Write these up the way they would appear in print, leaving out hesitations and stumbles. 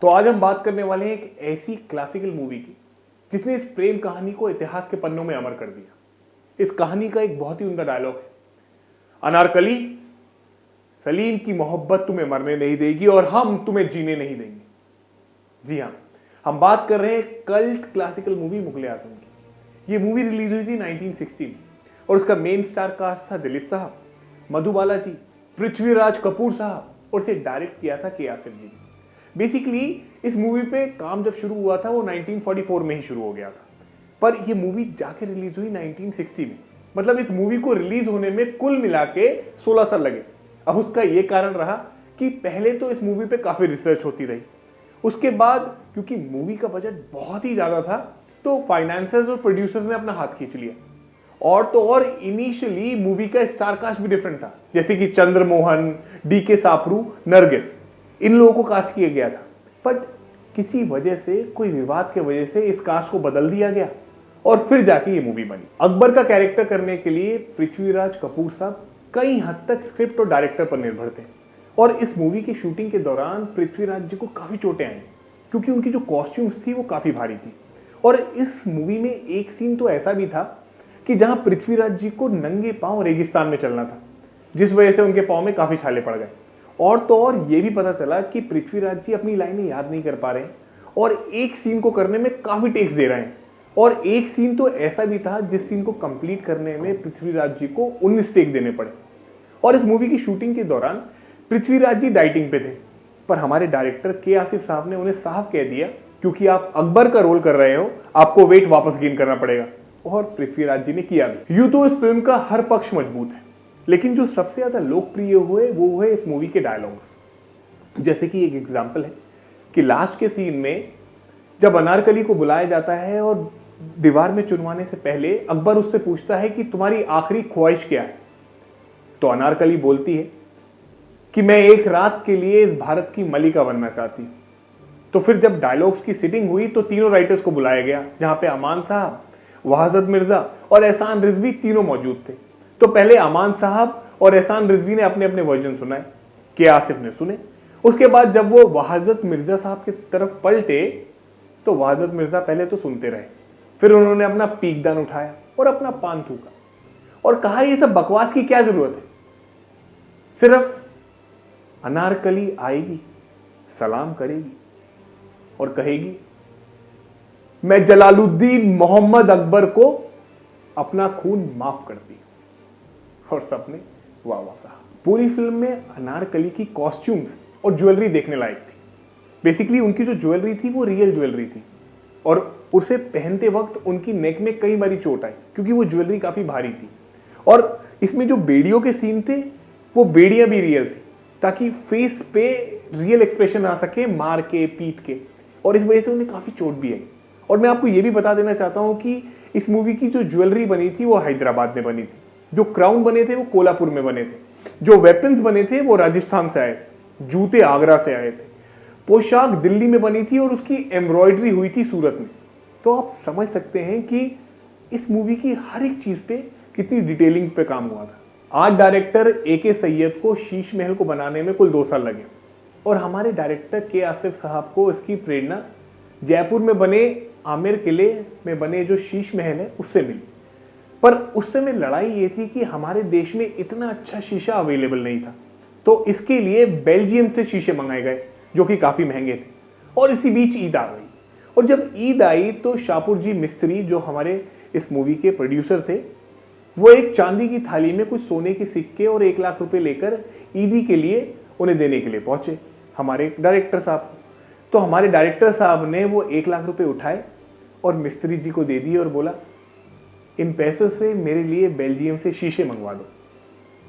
तो आज हम बात करने वाले हैं एक ऐसी क्लासिकल मूवी की जिसने इस प्रेम कहानी को इतिहास के पन्नों में अमर कर दिया। इस कहानी का एक बहुत ही उम्दा डायलॉग है, अनारकली, सलीम की मोहब्बत तुम्हें मरने नहीं देगी और हम तुम्हें जीने नहीं देंगे। जी हाँ, हम बात कर रहे हैं कल्ट क्लासिकल मूवी मुगले आजम की। ये मूवी रिलीज हुई थी 1960 में और उसका मेन स्टार कास्ट था दिलीप साहब, मधुबाला जी, पृथ्वीराज कपूर साहब और इसे डायरेक्ट किया था के आसिफ जी ने। बेसिकली इस मूवी पे काम जब शुरू हुआ था वो 1944 में ही शुरू हो गया था, पर ये मूवी जाके रिलीज हुई 1960 में। मतलब इस मूवी को रिलीज होने में कुल मिला के 16 साल लगे। अब उसका ये कारण रहा कि पहले तो इस मूवी पे काफी रिसर्च होती रही, उसके बाद क्योंकि मूवी का बजट बहुत ही ज्यादा था तो फाइनेंसर्स और प्रोड्यूसर्स ने अपना हाथ खींच लिया। और तो और इनिशियली मूवी का स्टार कास्ट भी डिफरेंट था, जैसे कि चंद्रमोहन, डी.के. सापरू, नरगिस, इन लोगों को कास्ट किया गया था। बट किसी वजह से, कोई विवाद के वजह से इस कास्ट को बदल दिया गया और फिर जाके ये मूवी बनी। अकबर का कैरेक्टर करने के लिए पृथ्वीराज कपूर साहब कई हद तक स्क्रिप्ट और डायरेक्टर पर निर्भर थे और इस मूवी की शूटिंग के दौरान पृथ्वीराज जी को काफी चोटें आई क्योंकि उनकी जो कॉस्ट्यूम्स थी वो काफी भारी थी। और इस मूवी में एक सीन तो ऐसा भी था कि जहां पृथ्वीराज जी को नंगे पांव रेगिस्तान में चलना था, जिस वजह से उनके पांव में काफी छाले पड़ गए। और तो और ये भी पता चला कि पृथ्वीराज जी अपनी लाइनें याद नहीं कर पा रहे हैं और एक सीन को करने में काफी टेक्स दे रहे हैं। और एक सीन तो ऐसा भी था जिस सीन को कंप्लीट करने में पृथ्वीराज जी को 19 टेक देने पड़े। और इस मूवी की शूटिंग के दौरान पृथ्वीराज जी डाइटिंग पे थे, पर हमारे डायरेक्टर के आसिफ साहब ने उन्हें साफ कह दिया, क्योंकि आप अकबर का रोल कर रहे हो, आपको वेट वापस गेन करना पड़ेगा। और पृथ्वीराज जी ने किया भी। यूं तो इस फिल्म का हर पक्ष मजबूत है, लेकिन जो सबसे ज्यादा लोकप्रिय हुए वो हुए इस मूवी के डायलॉग्स। जैसे कि एक एग्जांपल है कि लास्ट के सीन में जब अनारकली को बुलाया जाता है और दीवार में चुनवाने से पहले अकबर उससे पूछता है कि तुम्हारी आखिरी ख्वाहिश क्या है, तो अनारकली बोलती है कि मैं एक रात के लिए इस भारत की मलिका बनना चाहती हूं। तो फिर जब डायलॉग्स की सिटिंग हुई तो तीनों राइटर्स को बुलाया गया, जहां पे अमान साहब, वहाजत मिर्जा और एहसान रिजवी तीनों मौजूद थे। तो पहले अमान साहब और एहसान रिजवी ने अपने अपने वर्जन सुनाए, के आसिफ ने सुने। उसके बाद जब वो वहाजत मिर्जा साहब की तरफ पलटे तो वहाजत मिर्जा पहले तो सुनते रहे, फिर उन्होंने अपना पीकदान उठाया और अपना पान थूका और कहा ये सब बकवास की क्या जरूरत है, सिर्फ अनारकली आएगी, सलाम करेगी और कहेगी मैं जलालुद्दीन मोहम्मद अकबर को अपना खून माफ करती हूं। और सबने वाह वाह कहा। पूरी फिल्म में अनारकली की कॉस्ट्यूम्स और ज्वेलरी देखने लायक थी। बेसिकली उनकी जो ज्वेलरी थी वो रियल ज्वेलरी थी और उसे पहनते वक्त उनकी नेक में कई बारी चोट आई क्योंकि वो ज्वेलरी काफी भारी थी। और इसमें जो बेड़ियों के सीन थे वो बेड़ियां भी रियल थी ताकि फेस पे रियल एक्सप्रेशन आ सके, मार के, पीट के, और इस वजह से उन्हें काफी चोट भी आई। और मैं आपको यह भी बता देना चाहता हूं कि इस मूवी की जो ज्वेलरी बनी थी वो हैदराबाद में बनी थी, जो क्राउन बने थे वो कोल्हापुर में बने थे, जो वेपन्स बने थे वो राजस्थान से आए थे, जूते आगरा से आए थे, पोशाक दिल्ली में बनी थी और उसकी एम्ब्रॉयडरी हुई थी सूरत में। तो आप समझ सकते हैं कि इस मूवी की हर एक चीज पे कितनी डिटेलिंग पे काम हुआ था। आज डायरेक्टर ए.के. सैयद को शीश महल को बनाने में कुल 2 साल लगे और हमारे डायरेक्टर के आसिफ साहब को इसकी प्रेरणा जयपुर में बने आमेर किले में बने जो शीश महल है उससे मिली। पर उस समय लड़ाई ये थी कि हमारे देश में इतना अच्छा शीशा अवेलेबल नहीं था, तो इसके लिए बेल्जियम से शीशे मंगाए गए जो कि काफी महंगे थे। और इसी बीच ईद आ गई और जब ईद आई तो शाहपुर जी मिस्त्री, जो हमारे इस मूवी के प्रोड्यूसर थे, वो एक चांदी की थाली में कुछ सोने के सिक्के और 1 लाख रुपए लेकर ईदी के लिए उन्हें देने के लिए पहुंचे हमारे डायरेक्टर साहब। तो हमारे डायरेक्टर साहब ने वो 1 लाख रुपए उठाए और मिस्त्री जी को दे दिए और बोला इन पैसों से मेरे लिए बेल्जियम से शीशे मंगवा दो।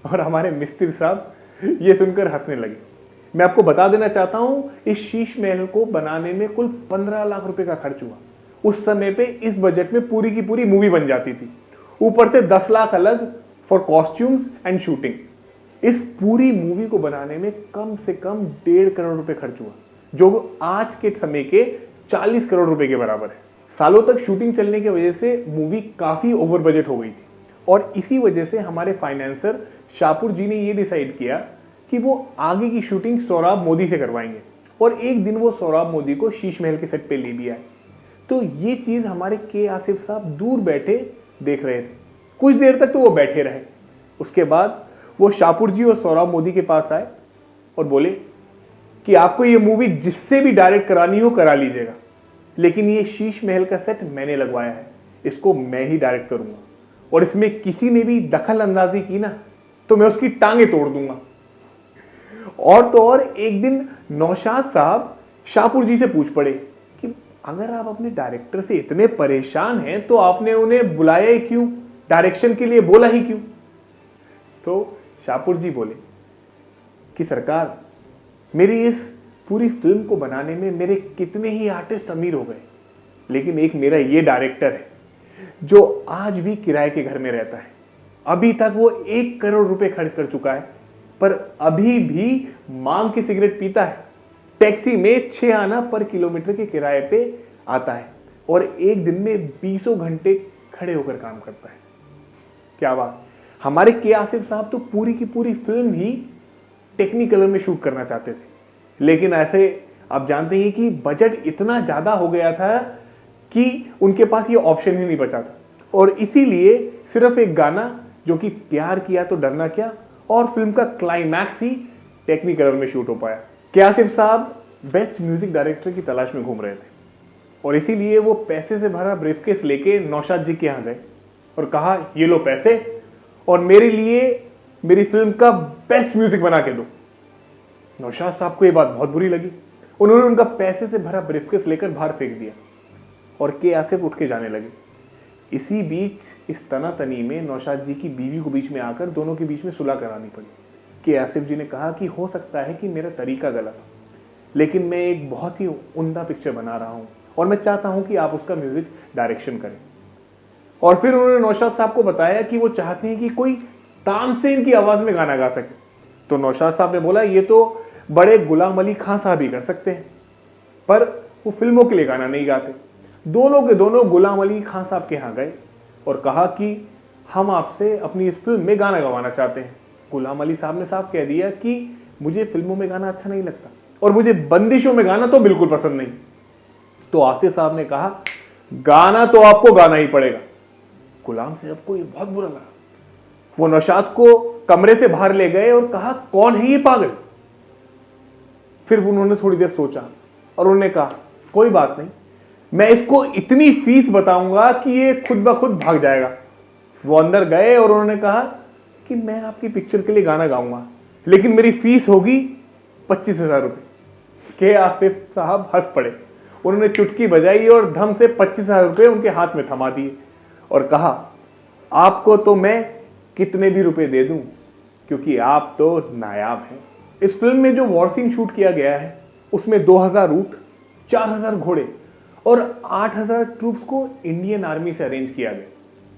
और हमारे मिस्त्री साहब ये सुनकर हंसने लगे। मैं आपको बता देना चाहता हूं इस शीश महल को बनाने में कुल 15 लाख रुपए का खर्च हुआ। उस समय पे इस बजट में पूरी की पूरी मूवी बन जाती थी, ऊपर से 10 लाख अलग फॉर कॉस्ट्यूम्स एंड शूटिंग। इस पूरी मूवी को बनाने में कम से कम 1.5 करोड़ रुपए खर्च हुआ, जो आज के समय के 40 करोड़ रुपए के बराबर है। सालों तक शूटिंग चलने की वजह से मूवी काफी ओवर बजट हो गई थी और इसी वजह से हमारे फाइनेंसर शाहपुर जी ने यह डिसाइड किया कि वो आगे की शूटिंग सौरभ मोदी से करवाएंगे और एक दिन वो सोहराब मोदी को शीश महल के सेट पे ले भी आए। तो ये चीज हमारे के आसिफ साहब दूर बैठे देख रहे थे। कुछ देर तक तो वो बैठे रहे, उसके बाद वो शाहपुर जी और सोहराब मोदी के पास आए और बोले कि आपको ये मूवी जिससे भी डायरेक्ट करानी हो करा लीजिएगा, लेकिन ये शीश महल का सेट मैंने लगवाया है, इसको मैं ही डायरेक्ट करूंगा, और इसमें किसी ने भी दखल अंदाजी की ना तो मैं उसकी टांगे तोड़ दूंगा। और तो और एक दिन नौशाद साहब शाहपुर जी से पूछ पड़े कि अगर आप अपने डायरेक्टर से इतने परेशान हैं तो आपने उन्हें बुलाया ही क्यों, डायरेक्शन के लिए बोला ही क्यों? तो शाहपुर जी बोले कि सरकार, मेरी इस पूरी फिल्म को बनाने में मेरे कितने ही आर्टिस्ट अमीर हो गए, लेकिन एक मेरा ये डायरेक्टर है जो आज भी किराए के घर में रहता है। अभी तक वो 1 करोड़ रुपए खर्च कर चुका है, पर अभी भी मांग की सिगरेट पीता है, टैक्सी में 6 आना पर किलोमीटर के किराए पे आता है, और एक दिन में 20 घंटे खड़े होकर काम करता है। क्या बात! हमारे के आसिफ साहब तो पूरी की पूरी फिल्म ही टेक्निकलर में शूट करना चाहते थे, लेकिन ऐसे आप जानते हैं कि बजट इतना ज्यादा हो गया था कि उनके पास ये ऑप्शन ही नहीं बचा था, और इसीलिए सिर्फ एक गाना जो कि प्यार किया तो डरना क्या और फिल्म का क्लाइमैक्स ही टेक्निकलर में शूट हो पाया। के आसिफ साहब बेस्ट म्यूजिक डायरेक्टर की तलाश में घूम रहे थे, और इसीलिए वो पैसे से भरा ब्रीफकेस लेके नौशाद जी के यहाँ गए और कहा, ये लो पैसे और मेरे लिए मेरी फिल्म का बेस्ट म्यूजिक बना के दो। नौशाद साहब को ये बात बहुत बुरी लगी। उन्होंने उनका पैसे से भरा ब्रीफकेस लेकर बाहर फेंक दिया और के आसिफ उठ के जाने लगे। इसी बीच इस तनातनी में नौशाद जी की बीवी को बीच में आकर दोनों के बीच में सुलह करानी पड़ी। के आसिफ जी ने कहा कि हो सकता है कि मेरा तरीका गलत हो, लेकिन मैं एक बहुत ही उम्दा पिक्चर बना रहा हूं और मैं चाहता हूं कि आप उसका म्यूजिक डायरेक्शन करें। और फिर उन्होंने नौशाद साहब को बताया कि वो चाहते हैं कि कोई तानसेन की आवाज में गाना गा सके। तो नौशाद साहब ने बोला, ये तो बड़े गुलाम अली खान साहब ही कर सकते हैं, पर वो फिल्मों के लिए गाना नहीं गाते। दोनों के दोनों गुलाम अली खान साहब के यहाँ गए और कहा कि हम आपसे अपनी इस फिल्म में गाना गवाना चाहते हैं। गुलाम अली साहब ने साफ कह दिया कि मुझे फिल्मों में गाना अच्छा नहीं लगता और मुझे बंदिशों में गाना तो बिल्कुल पसंद नहीं। तो आसिफ साहब ने कहा, गाना तो आपको गाना ही पड़ेगा। गुलाम साहब को ये बहुत बुरा लगा। वो नौशाद को कमरे से बाहर ले गए और कहा, कौन है ये पागल? फिर उन्होंने थोड़ी देर सोचा और उन्होंने कहा, कोई बात नहीं, मैं इसको इतनी फीस बताऊंगा कि ये खुद ब खुद भाग जाएगा। वो अंदर गए और उन्होंने कहा कि मैं आपकी पिक्चर के लिए गाना गाऊंगा, लेकिन मेरी फीस होगी 25,000 रुपये। के आसिफ साहब हंस पड़े। उन्होंने चुटकी बजाई और धम से 25,000 रुपये उनके हाथ में थमा दिए और कहा, आपको तो मैं कितने भी रुपए दे दूं, क्योंकि आप तो नायाब हैं। इस फिल्म में जो वॉर सीन शूट किया गया है उसमें 2000 ऊंट, 4000 घोड़े और 8000 ट्रूप्स को इंडियन आर्मी से अरेंज किया गया।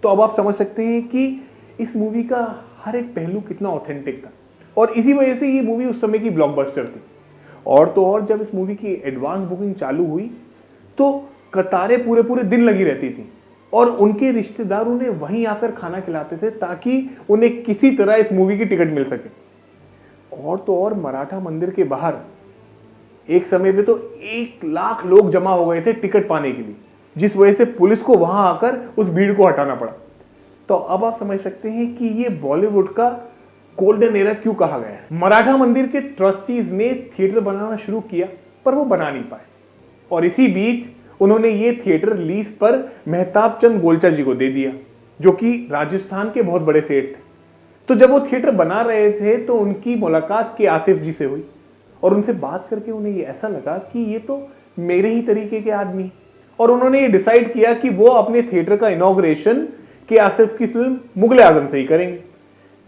तो अब आप समझ सकते हैं कि इस मूवी का हर एक पहलू कितना ऑथेंटिक था, और इसी वजह से ये मूवी उस समय की ब्लॉकबस्टर थी। और तो और जब इस मूवी की एडवांस बुकिंग चालू हुई तो कतारें पूरे पूरे दिन लगी रहती थी, और उनके रिश्तेदार उन्हें वहीं आकर खाना खिलाते थे ताकि उन्हें किसी तरह इस मूवी की टिकट मिल सके। और तो और मराठा मंदिर के बाहर एक समय पे तो 1 लाख लोग जमा हो गए थे टिकट पाने के लिए, जिस वजह से पुलिस को वहां आकर उस भीड़ को हटाना पड़ा। तो अब आप समझ सकते हैं कि ये बॉलीवुड का गोल्डन एरा क्यों कहा गया है। मराठा मंदिर के ट्रस्टीज ने थिएटर बनाना शुरू किया, पर वो बना नहीं पाए, और इसी बीच उन्होंने ये थिएटर लीज पर मेहताब चंद गोलचा जी को दे दिया, जो कि राजस्थान के बहुत बड़े सेठ थे। तो जब वो थिएटर बना रहे थे तो उनकी मुलाकात के आसिफ जी से हुई, और उनसे बात करके उन्हें ये ऐसा लगा कि ये तो मेरे ही तरीके के आदमी, और उन्होंने ये डिसाइड किया कि वो अपने थिएटर का इनॉग्रेशन के आसिफ की फिल्म मुगल आजम से ही करेंगे।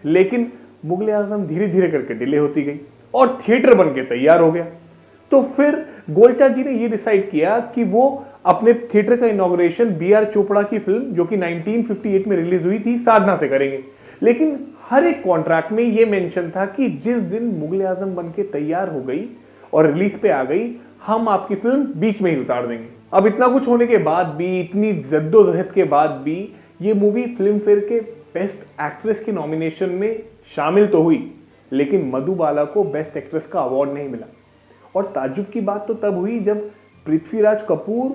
लेकिन मुगल आजम धीरे धीरे करके डिले होती गई और थिएटर बन के तैयार हो गया। तो फिर गोलचा जी ने ये डिसाइड किया कि वो अपने थिएटर का इनॉग्रेशन बी.आर. चोपड़ा की फिल्म जो कि 1958 में रिलीज हुई थी, साधना से करेंगे। लेकिन हर एक कॉन्ट्रैक्ट में ये मेंशन था कि जिस दिन मुगल आजम बन के तैयार हो गई और रिलीज पे आ गई, हम आपकी फिल्म बीच में ही उतार देंगे। अब इतना कुछ होने के बाद भी, इतनी जद्दोजहद के बाद भी, ये मूवी फिल्म फेयर के बेस्ट एक्ट्रेस के नॉमिनेशन में शामिल तो हुई, लेकिन मधुबाला को बेस्ट एक्ट्रेस का अवार्ड नहीं मिला। और ताज्जुब की बात तो तब हुई जब पृथ्वीराज कपूर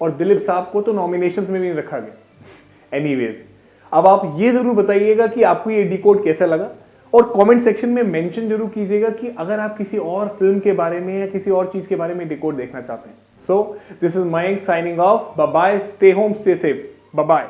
और दिलीप साहब को तो नॉमिनेशंस में भी नहीं रखा गया। एनीवेज, अब आप ये जरूर बताइएगा कि आपको ये डिकोड कैसा लगा, और कमेंट सेक्शन में मेंशन जरूर कीजिएगा कि अगर आप किसी और फिल्म के बारे में या किसी और चीज के बारे में डिकोड देखना चाहते हैं। So this is Mayank signing off. Bye bye, stay home, stay safe, bye bye.